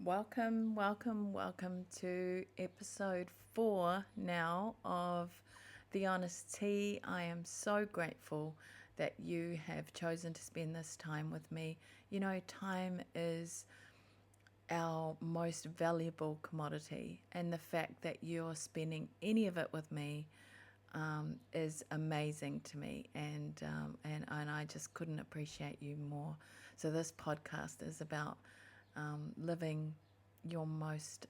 Welcome to episode 4 now of The HONESTea. I am so grateful that you have chosen to spend this time with me. You know, time is our most valuable commodity, and the fact that you're spending any of it with me is amazing to me, and I just couldn't appreciate you more. So this podcast is about living your most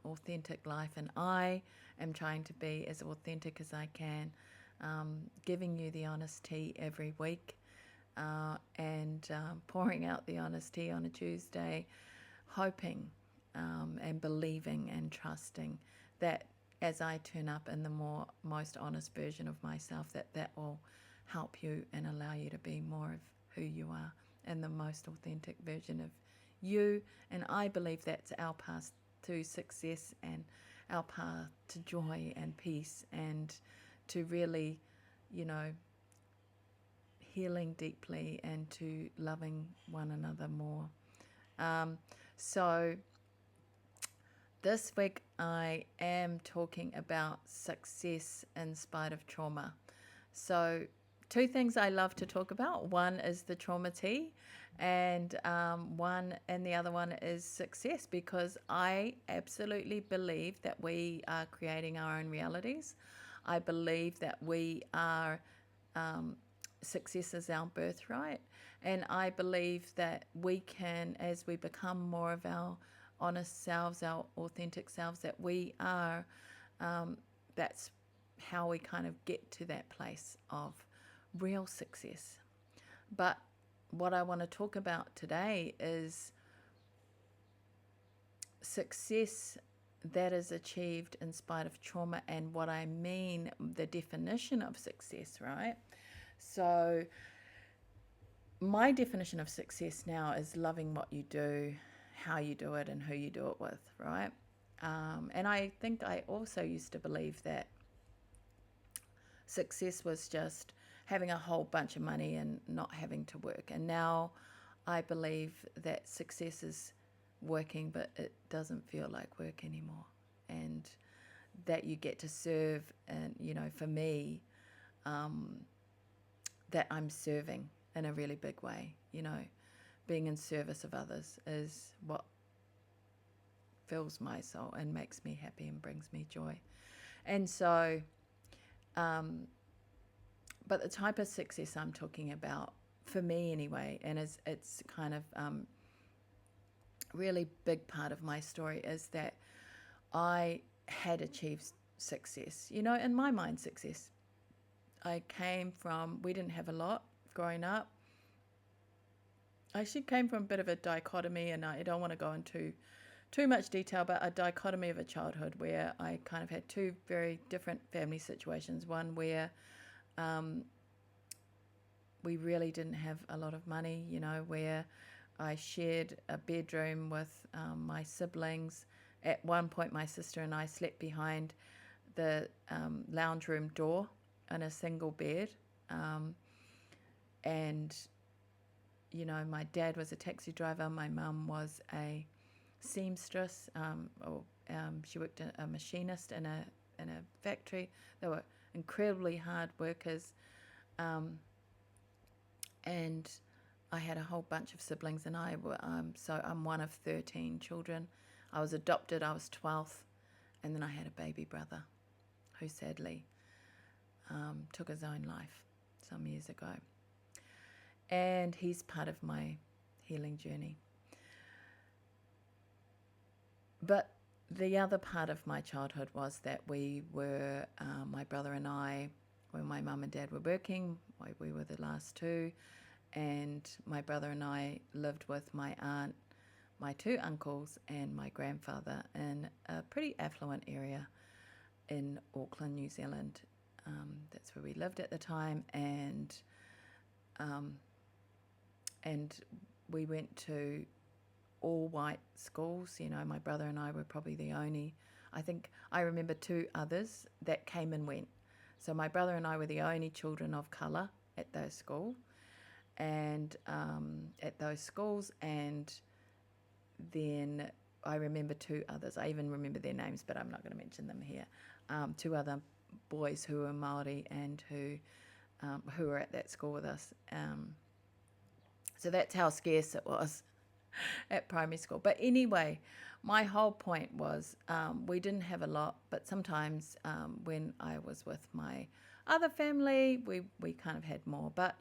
authentic life, and I am trying to be as authentic as I can, giving you the HONESTea every week, and pouring out the HONESTea on a Tuesday, hoping and believing and trusting that as I turn up in the most honest version of myself, that will help you and allow you to be more of who you are and the most authentic version of you. And I believe that's our path to success and our path to joy and peace, and to really, you know, healing deeply and to loving one another more. So this week I am talking about success in spite of trauma. So two things I love to talk about. One is the trauma tea, and the other one is success, because I absolutely believe that we are creating our own realities. I believe that we are success is our birthright, and I believe that we can, as we become more of our honest selves, our authentic selves, that we are, that's how we kind of get to that place of real success. But what I want to talk about today is success that is achieved in spite of trauma, and what I mean, the definition of success, right? So my definition of success now is loving what you do, how you do it, and who you do it with, right? And I think I also used to believe that success was just having a whole bunch of money and not having to work. And now I believe that success is working, but it doesn't feel like work anymore. And that you get to serve, and, you know, for me, that I'm serving in a really big way. You know, being in service of others is what fills my soul and makes me happy and brings me joy. And so, but the type of success I'm talking about, for me anyway, and it's kind of really big part of my story, is that I had achieved success. You know, in my mind, success. I came from, we didn't have a lot growing up. I actually came from a bit of a dichotomy, and I don't want to go into too much detail, but a dichotomy of a childhood where I kind of had two very different family situations. One where we really didn't have a lot of money, you know, where I shared a bedroom with my siblings. At one point, my sister and I slept behind the lounge room door in a single bed. And, you know, my dad was a taxi driver. My mum was a seamstress, she worked as a machinist in a factory. They were incredibly hard workers, and I had a whole bunch of siblings, and so I'm one of 13 children. I was adopted. I was 12th, and then I had a baby brother who sadly took his own life some years ago, and he's part of my healing journey. But the other part of my childhood was that we were, my brother and I, when my mum and dad were working, we were the last two, and my brother and I lived with my aunt, my two uncles, and my grandfather in a pretty affluent area in Auckland, New Zealand. That's where we lived at the time, and we went to all white schools. You know, my brother and I were probably the only, I think I remember two others that came and went. So my brother and I were the only children of colour at those schools, and then I remember two others. I even remember their names, but I'm not going to mention them here. Two other boys who were Māori and who were at that school with us. So that's how scarce it was at primary school. But anyway, my whole point was we didn't have a lot, but sometimes when I was with my other family, we kind of had more. But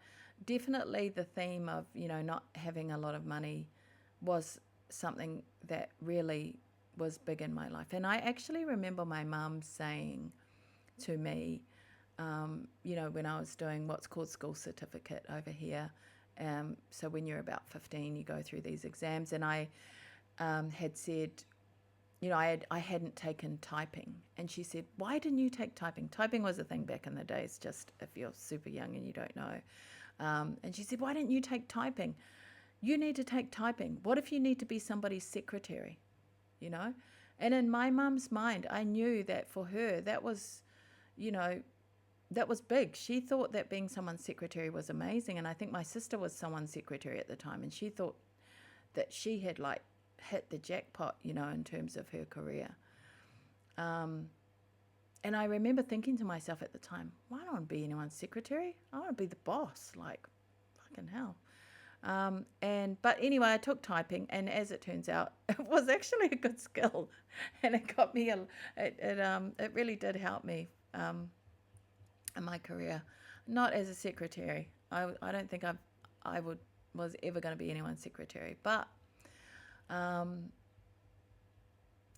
definitely the theme of, not having a lot of money was something that really was big in my life. And I actually remember my mum saying to me, when I was doing what's called school certificate over here. So when you're about 15, you go through these exams. And I had said, I hadn't taken typing. And she said, why didn't you take typing? Typing was a thing back in the days, just if you're super young and you don't know. And she said, why didn't you take typing? You need to take typing. What if you need to be somebody's secretary? And in my mum's mind, I knew that for her, that was big. She thought that being someone's secretary was amazing. And I think my sister was someone's secretary at the time. And she thought that she had hit the jackpot, in terms of her career. And I remember thinking to myself at the time, why don't I want to be anyone's secretary? I want to be the boss, fucking hell. But anyway, I took typing, and as it turns out, it was actually a good skill, and it got me it really did help me in my career. Not as a secretary. I don't think I was ever going to be anyone's secretary. But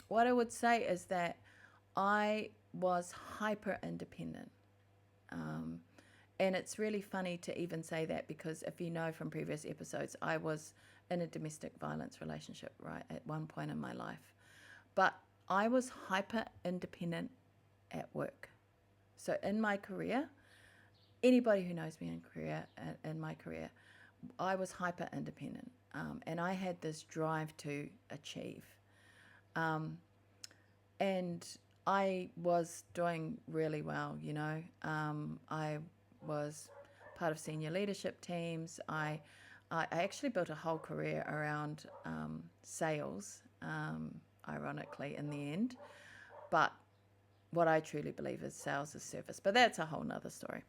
what I would say is that I was hyper independent. And it's really funny to even say that, because if you know from previous episodes, I was in a domestic violence relationship, right, at one point in my life. But I was hyper independent at work. So in my career, anybody who knows me in my career, I was hyper independent. And I had this drive to achieve. And I was doing really well, I was part of senior leadership teams. I actually built a whole career around sales, ironically, in the end. But what I truly believe is sales is service. But that's a whole nother story.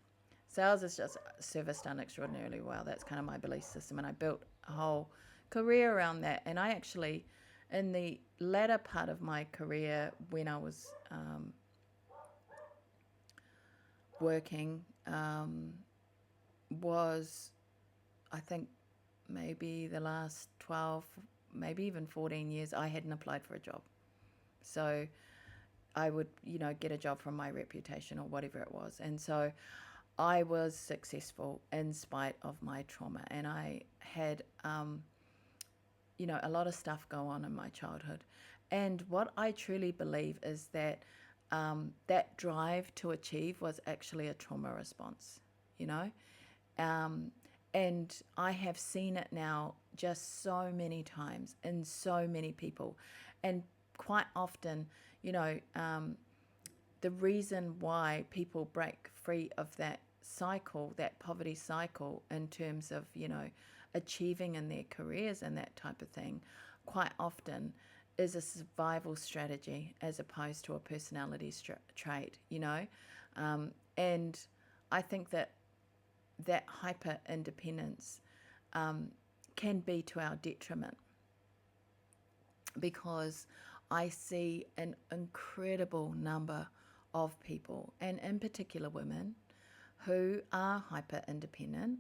Sales is just service done extraordinarily well. That's kind of my belief system. And I built a whole career around that. And I actually, in the latter part of my career, when I was working, was, I think, maybe the last 12, maybe even 14 years, I hadn't applied for a job. So I would, get a job from my reputation or whatever it was. And so I was successful in spite of my trauma. And I had, a lot of stuff go on in my childhood. And what I truly believe is that that drive to achieve was actually a trauma response, and I have seen it now just so many times in so many people. And quite often, the reason why people break free of that cycle, that poverty cycle, in terms of, achieving in their careers and that type of thing, quite often is a survival strategy as opposed to a personality trait, and I think that hyper independence can be to our detriment, because I see an incredible number of people, and in particular women, who are hyper independent,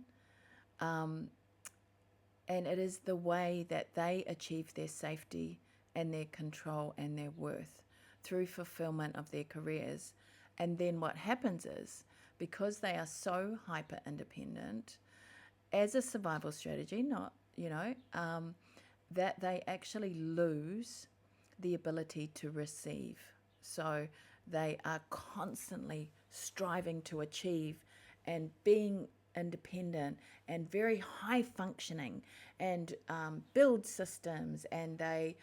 and it is the way that they achieve their safety and their control and their worth through fulfillment of their careers. And then what happens is, because they are so hyper independent, as a survival strategy, that they actually lose the ability to receive. So they are constantly striving to achieve and being independent and very high functioning, and build systems, and they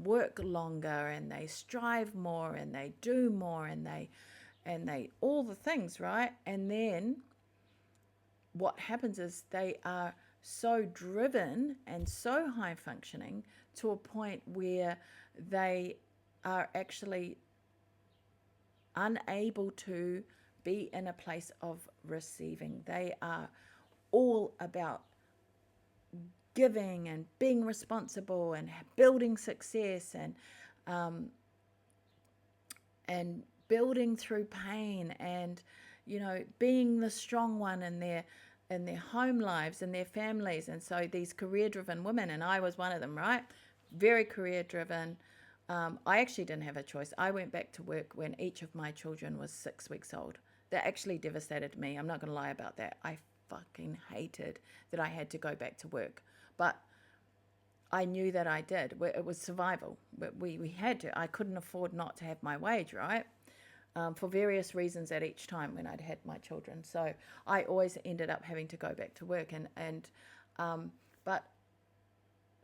work longer, and they strive more, and they do more, and they all the things, right? And then what happens is they are so driven and so high functioning to a point where they are actually unable to be in a place of receiving. They are all about giving and being responsible and building success and building through pain and being the strong one in their home lives and their families. And so these career driven women, and I was one of them, right? Very career driven. I actually didn't have a choice. I went back to work when each of my children was 6 weeks old. That actually devastated me. I'm not going to lie about that. I fucking hated that I had to go back to work. But I knew that I did. It was survival. We had to. I couldn't afford not to have my wage, right? For various reasons at each time when I'd had my children. So I always ended up having to go back to work. But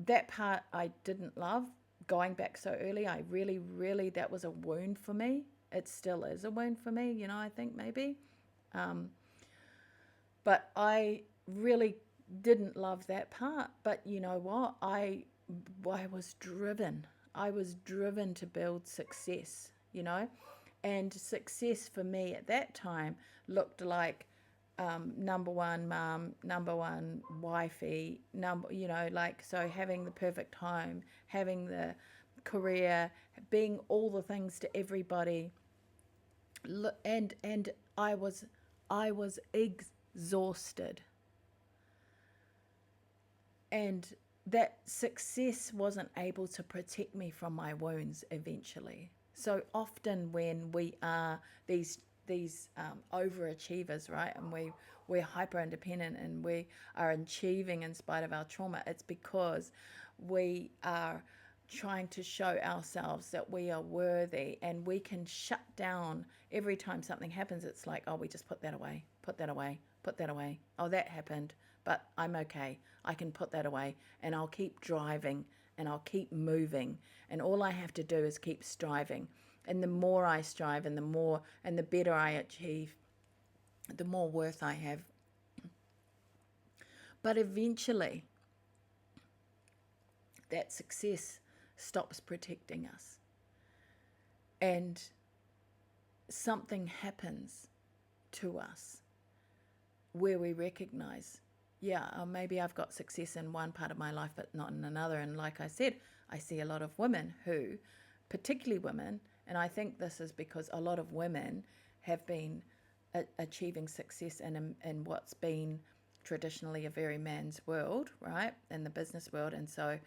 that part I didn't love. Going back so early, I really, that was a wound for me. It still is a wound for me, I think maybe. But I really didn't love that part. But you know what? I was driven. I was driven to build success, And success for me at that time looked like number one mom, number one wifey, so having the perfect home, having the career, being all the things to everybody. And I was exhausted. And that success wasn't able to protect me from my wounds eventually. So often when we are these overachievers, right, and we're hyper independent and we are achieving in spite of our trauma, it's because we are trying to show ourselves that we are worthy, and we can shut down every time something happens. It's like, oh, we just put that away, put that away, put that away. Oh, that happened, but I'm okay. I can put that away, and I'll keep driving, and I'll keep moving, and all I have to do is keep striving. And the more I strive and the better I achieve, the more worth I have. But eventually, that success stops protecting us. And something happens to us where we recognize, maybe I've got success in one part of my life, but not in another. And like I said, I see a lot of women who, particularly women, and I think this is because a lot of women have been achieving success in what's been traditionally a very man's world, right, in the business world. And so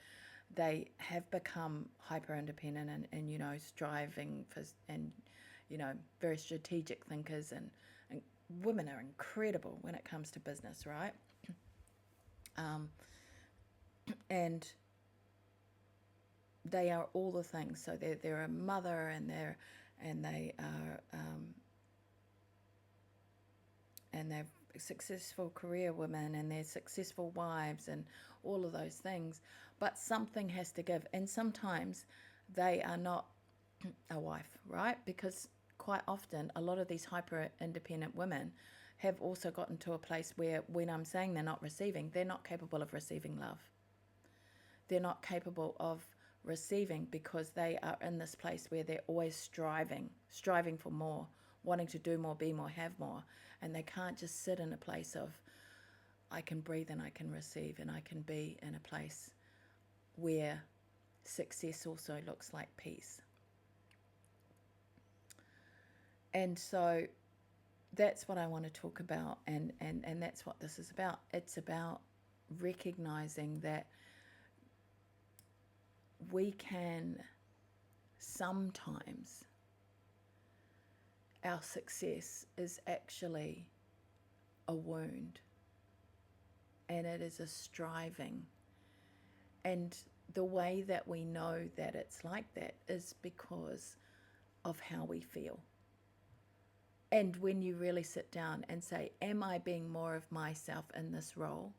they have become hyper independent and striving for, and very strategic thinkers, and women are incredible when it comes to business, right? And they are all the things. So they're a mother, and they're successful career women, and they're successful wives, and all of those things. But something has to give, and sometimes they are not a wife, right? Because quite often a lot of these hyper independent women have also gotten to a place where, when I'm saying they're not receiving, they're not capable of receiving love. They're not capable of receiving because they are in this place where they're always striving for more, wanting to do more, be more, have more. And they can't just sit in a place of, I can breathe and I can receive, and I can be in a place where success also looks like peace. And so that's what I want to talk about, and that's what this is about. It's about recognizing that we can sometimes, our success is actually a wound, and it is a striving. And the way that we know that it's like that is because of how we feel. And when you really sit down and say, am I being more of myself in this role?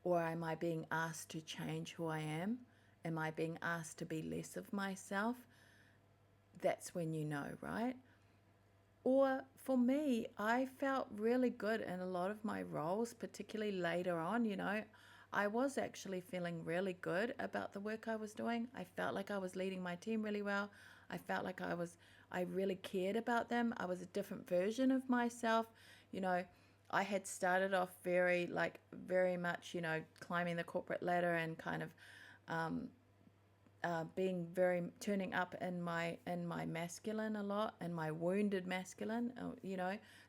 Or am I being asked to change who I am? Am I being asked to be less of myself? That's when you know, right? Or for me, I felt really good in a lot of my roles, particularly later on, I was actually feeling really good about the work I was doing. I felt like I was leading my team really well. I felt like I really cared about them. I was a different version of myself. You know, I had started off very much, climbing the corporate ladder and kind of um, being very turning up in my masculine a lot, and my wounded masculine,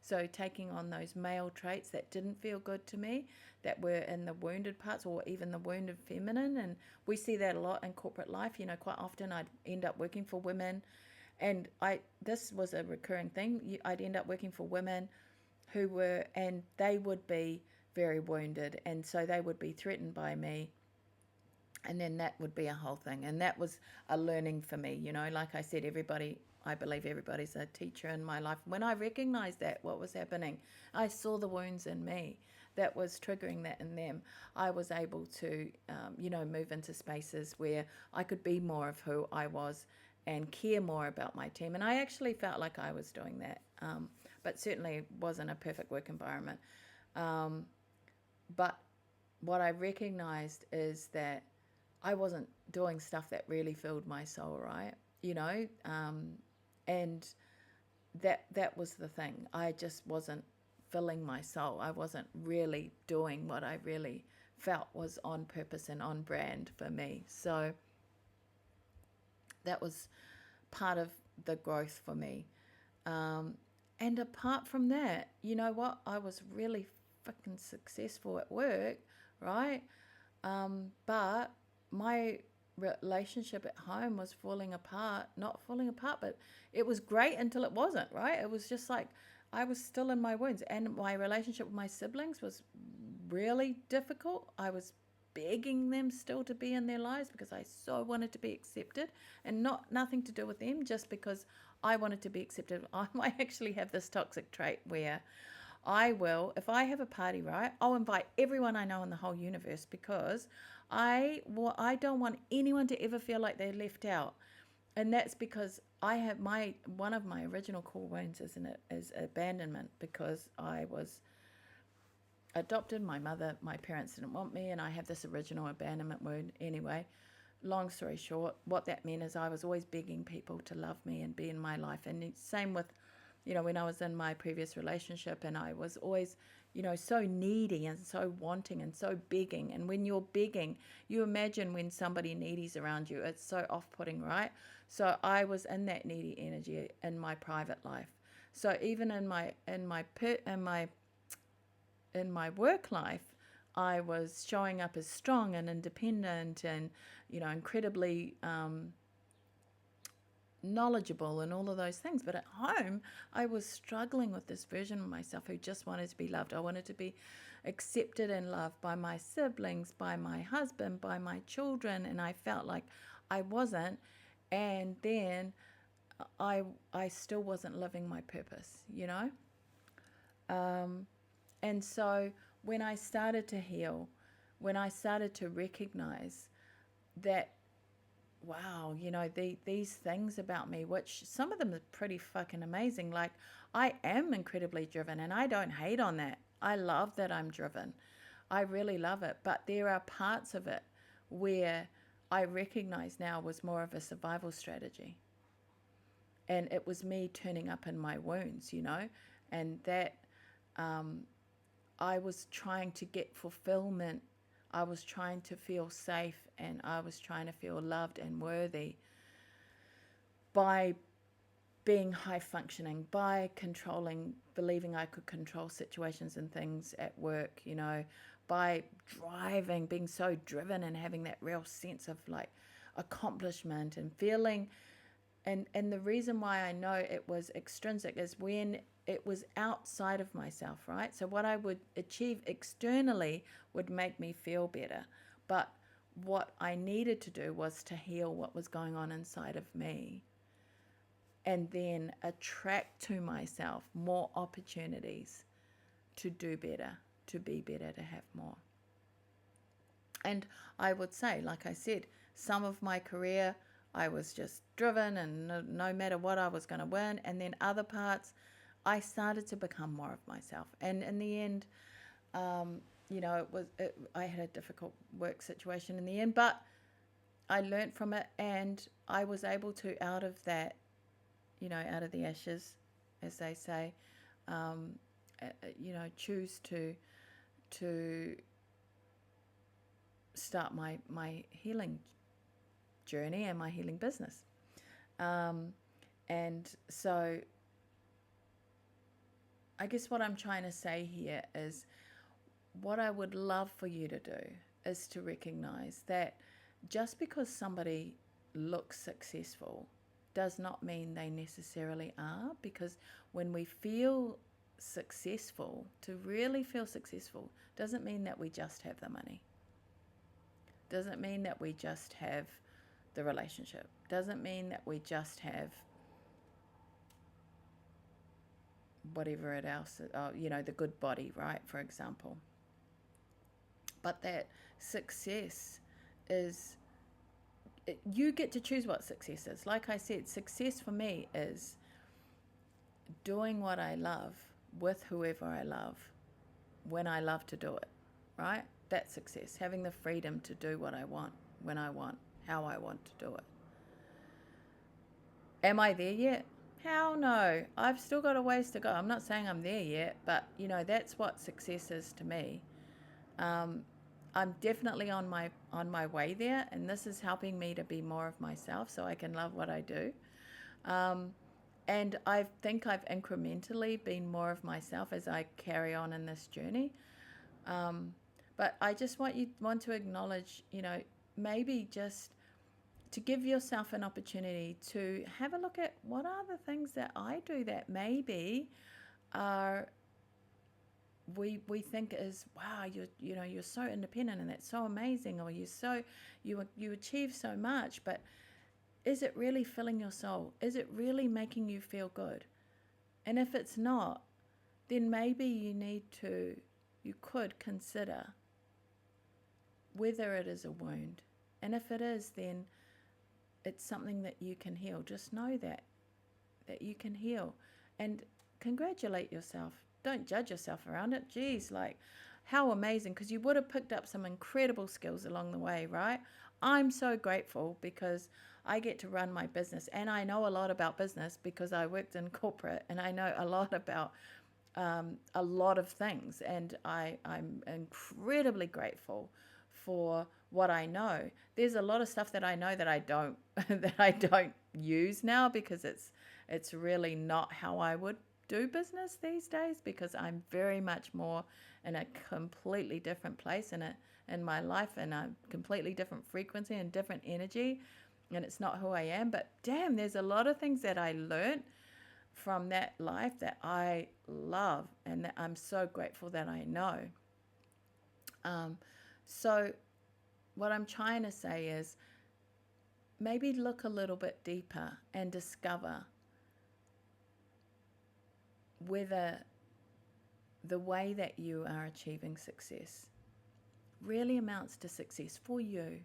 so taking on those male traits that didn't feel good to me, that were in the wounded parts, or even the wounded feminine. And we see that a lot in corporate life. Quite often I'd end up working for women, and I this was a recurring thing. I'd end up working for women and they would be very wounded, and so they would be threatened by me, and then that would be a whole thing. And that was a learning for me. Like I said, I believe everybody's a teacher in my life. When I recognized that what was happening, I saw the wounds in me that was triggering that in them. I was able to move into spaces where I could be more of who I was and care more about my team. And I actually felt like I was doing that, but certainly wasn't a perfect work environment. But what I recognized is that I wasn't doing stuff that really filled my soul, right? And that was the thing. I just wasn't filling my soul. I wasn't really doing what I really felt was on purpose and on brand for me. So that was part of the growth for me. And apart from that, you know what? I was really freaking successful at work, right? But my relationship at home was falling apart. Not falling apart, but it was great until it wasn't, right? It was just like I was still in my wounds. And my relationship with my siblings was really difficult. I was begging them still to be in their lives because I so wanted to be accepted, and nothing to do with them, just because I wanted to be accepted. I actually have this toxic trait where I will, if I have a party, right, I'll invite everyone I know in the whole universe, because I don't want anyone to ever feel like they're left out. And that's because I have one of my original core wounds is abandonment, because I was adopted. My parents didn't want me, and I have this original abandonment wound. Anyway, long story short, what that meant is I was always begging people to love me and be in my life. And same with, when I was in my previous relationship, and I was always, so needy and so wanting and so begging. And when you're begging, you imagine when somebody needy's around you, it's so off-putting, right? So I was in that needy energy in my private life. So even in my work life, I was showing up as strong and independent and, incredibly knowledgeable and all of those things. But at home, I was struggling with this version of myself who just wanted to be loved. I wanted to be accepted and loved by my siblings, by my husband, by my children, and I felt like I wasn't. And then I still wasn't living my purpose, And so when I started to heal, when I started to recognize that, wow, these things about me, which some of them are pretty fucking amazing. Like, I am incredibly driven, and I don't hate on that. I love that I'm driven. I really love it. But there are parts of it where I recognize now was more of a survival strategy. And it was me turning up in my wounds, and that I was trying to get fulfillment. I was trying to feel safe, and I was trying to feel loved and worthy by being high functioning, by believing I could control situations and things at work, by driving, being so driven and having that real sense of like accomplishment and feeling. And the reason why I know it was extrinsic is when it was outside of myself, right? So what I would achieve externally would make me feel better. But what I needed to do was to heal what was going on inside of me, and then attract to myself more opportunities to do better, to be better, to have more. And I would say, like I said, some of my career, I was just driven, and no matter what, I was going to win. And then other parts, I started to become more of myself. And in the end, I had a difficult work situation in the end, but I learned from it, and I was able to, out of that, out of the ashes, as they say, choose to start my healing journey and my healing business. And so I guess what I'm trying to say here is, what I would love for you to do is to recognize that just because somebody looks successful does not mean they necessarily are, because when we feel successful, to really feel successful doesn't mean that we just have the money, doesn't mean that we just have the relationship, doesn't mean that we just have whatever it else, the good body, right, for example. But that success is, you get to choose what success is. Like I said, success for me is doing what I love with whoever I love when I love to do it, right? That's success. Having the freedom to do what I want, when I want, how I want to do it. Am I there yet? Hell no. I've still got a ways to go. I'm not saying I'm there yet, but that's what success is to me. I'm definitely on my way there, and this is helping me to be more of myself so I can love what I do. And I think I've incrementally been more of myself as I carry on in this journey. But I just want to acknowledge, maybe just to give yourself an opportunity to have a look at what are the things that I do that maybe are, we think is, wow, you're so independent and that's so amazing, or you achieve so much, but is it really filling your soul? Is it really making you feel good? And if it's not, then maybe you could consider whether it is a wound. And if it is, then it's something that you can heal. Just know that you can heal, and congratulate yourself. Don't judge yourself around it. Geez, like, how amazing, because you would have picked up some incredible skills along the way, right? I'm so grateful because I get to run my business, and I know a lot about business because I worked in corporate, and I know a lot about a lot of things, and I'm incredibly grateful for what I know. There's a lot of stuff that I know that I don't that I don't use now, because it's really not how I would do business these days, because I'm very much more in a completely different place in my life, and a completely different frequency and different energy, and it's not who I am. But damn, there's a lot of things that I learned from that life that I love, and that I'm so grateful that I know. So what I'm trying to say is, maybe look a little bit deeper and discover whether the way that you are achieving success really amounts to success for you.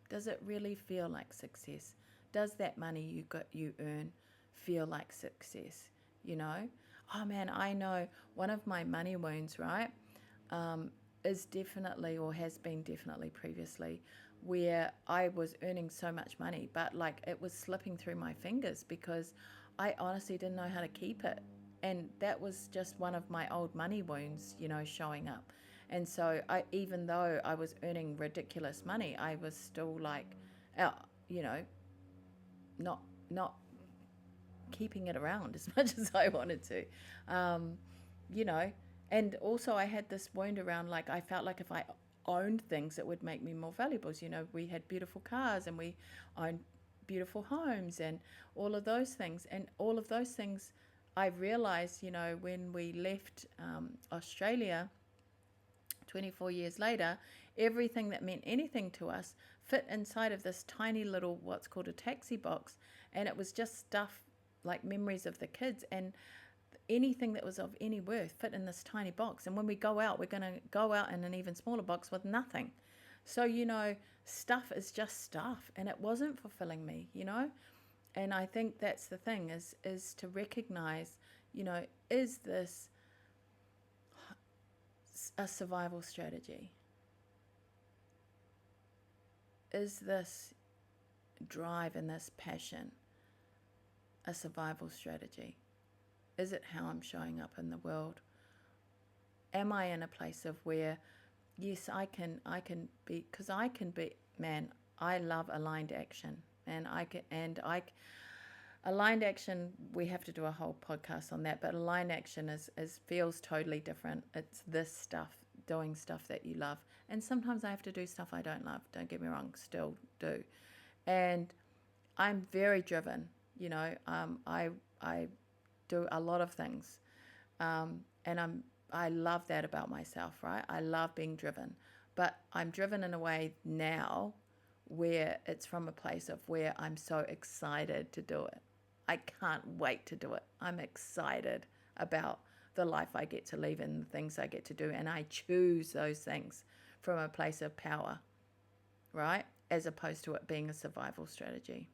Does it really feel like success? Does that money you earn feel like success? Oh man, I know one of my money wounds, right, is definitely, or has been definitely previously, where I was earning so much money, but like it was slipping through my fingers because I honestly didn't know how to keep it. And that was just one of my old money wounds, showing up. And so even though I was earning ridiculous money, I was still like, not keeping it around as much as I wanted to, and also I had this wound around, like, I felt like if I owned things, it would make me more valuable. We had beautiful cars, and we owned beautiful homes, and all of those things. And all of those things, I realized, when we left Australia 24 years later, everything that meant anything to us fit inside of this tiny little, what's called a taxi box. And it was just stuff like memories of the kids, and anything that was of any worth fit in this tiny box. And when we go out, we're going to go out in an even smaller box with nothing. So, stuff is just stuff, and it wasn't fulfilling me, And I think that's the thing, is to recognize, Is this a survival strategy? Is this drive and this passion a survival strategy? Is it how I'm showing up in the world? Am I in a place of where, yes, I can be, because I can be, man, I love aligned action. Aligned action, we have to do a whole podcast on that, but aligned action is feels totally different. It's this stuff, doing stuff that you love. And sometimes I have to do stuff I don't love, don't get me wrong, still do. And I'm very driven, I do a lot of things. And I love that about myself, right? I love being driven. But I'm driven in a way now where it's from a place of where I'm so excited to do it. I can't wait to do it. I'm excited about the life I get to live and the things I get to do. And I choose those things from a place of power, right? As opposed to it being a survival strategy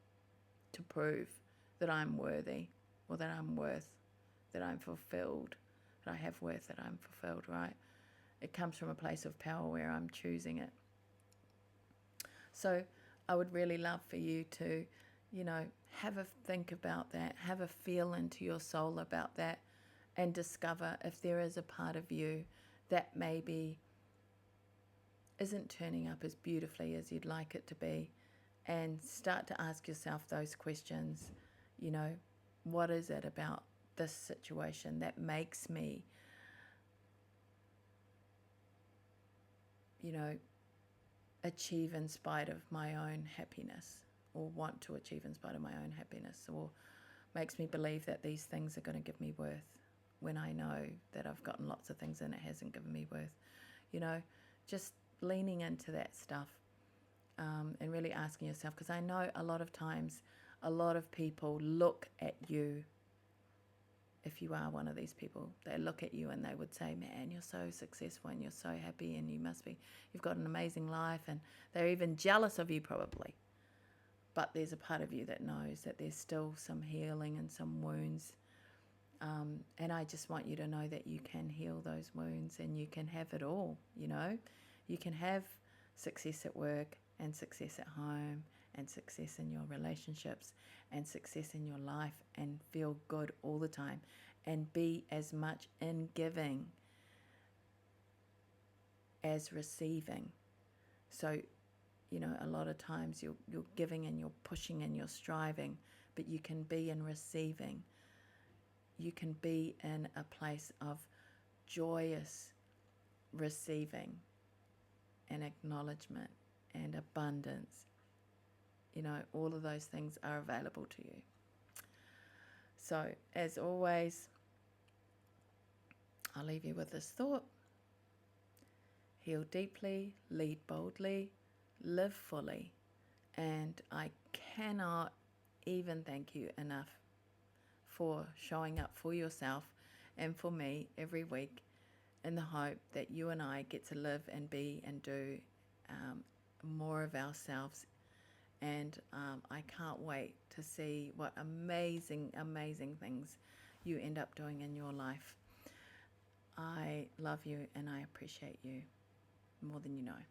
to prove that I'm worthy, or that I'm worth, that I'm fulfilled, that I have worth, that I'm fulfilled, right? It comes from a place of power where I'm choosing it. So I would really love for you to, have a think about that, have a feel into your soul about that, and discover if there is a part of you that maybe isn't turning up as beautifully as you'd like it to be, and start to ask yourself those questions. What is it about this situation that makes me, achieve in spite of my own happiness, or want to achieve in spite of my own happiness, or makes me believe that these things are going to give me worth when I know that I've gotten lots of things and it hasn't given me worth. Just leaning into that stuff, and really asking yourself, because I know a lot of times a lot of people look at you. If you are one of these people, they look at you and they would say, man, you're so successful and you're so happy and you've got an amazing life, and they're even jealous of you probably. But there's a part of you that knows that there's still some healing and some wounds. And I just want you to know that you can heal those wounds, and you can have it all, You can have success at work, and success at home, and success in your relationships, and success in your life, and feel good all the time, and be as much in giving as receiving. So, a lot of times you're giving and you're pushing and you're striving, but you can be in receiving. You can be in a place of joyous receiving and acknowledgement and abundance. All of those things are available to you. So, as always, I'll leave you with this thought. Heal deeply, lead boldly, live fully. And I cannot even thank you enough for showing up for yourself and for me every week, in the hope that you and I get to live and be and do more of ourselves. And I can't wait to see what amazing, amazing things you end up doing in your life. I love you and I appreciate you more than you know.